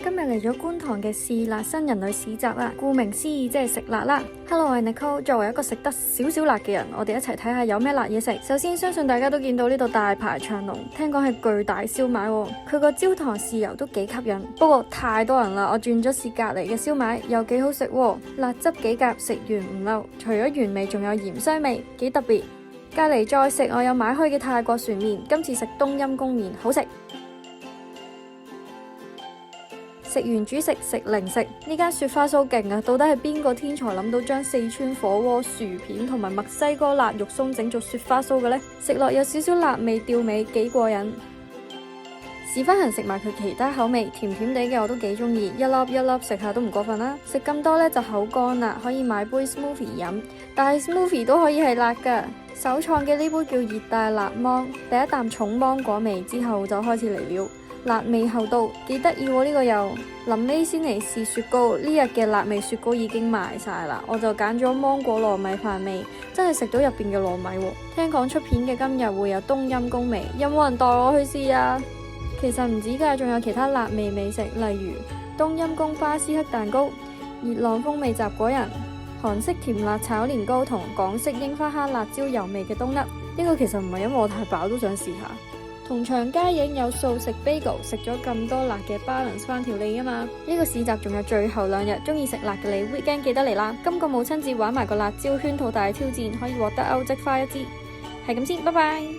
今日嚟咗觀塘嘅試辣新人類市集啦，顧名思義即係食辣啦。Hello，我係 Nicole，作為一個食得少少辣嘅人，我哋一齊睇下有咩辣嘢食。首先，相信大家都見到呢度大排長龍，聽講係巨大燒賣喎，佢個焦糖豉油都幾吸引。不過太多人啦，我轉咗試隔離嘅燒賣，又幾好食喎，辣汁幾夾，食完唔嬲。除咗原味，仲有鹽香味，幾特別。隔離再食，我有買開嘅泰國船麵，今次食冬陰功麵，好食。食完主食，食零食，呢間雪花酥勁啊！到底係邊個天才諗到將四川火鍋、薯片同埋墨西哥辣肉鬆整做雪花酥嘅呢？食落有少少辣味吊味，幾過癮。試翻行食埋佢其他口味，甜甜地嘅我都幾中意，一粒一粒食下都唔過分啦。食咁多呢就口乾啦，可以買杯 smoothie 飲，但係 smoothie 都可以係辣㗎。首創嘅呢杯叫熱帶辣芒，第一啖重芒果味之後就開始嚟了。辣味後到，幾得意喎呢個又。臨尾先嚟試雪糕，呢日嘅辣味雪糕已經賣晒啦，我就揀咗芒果糯米飯味，真係食到入邊嘅糯米喎。聽講出片嘅今日會有冬陰功味，有冇人帶我去試啊？其實唔止㗎，仲有其他辣味美食，例如冬陰功巴斯克蛋糕、熱浪風味雜果仁、韓式甜辣炒年糕同港式櫻花蝦辣椒油味嘅冬甩。呢個其實唔係因為我太飽都想試下。同場加映有素食 bagel， 食咗咁多辣嘅 balance 翻條脷啊嘛！呢個市集仲有最後2日，中意食辣嘅你 weekend 記得嚟啦！今個母親節玩埋個辣椒圈套大挑戰，可以獲得歐積花1支。係咁先，拜拜。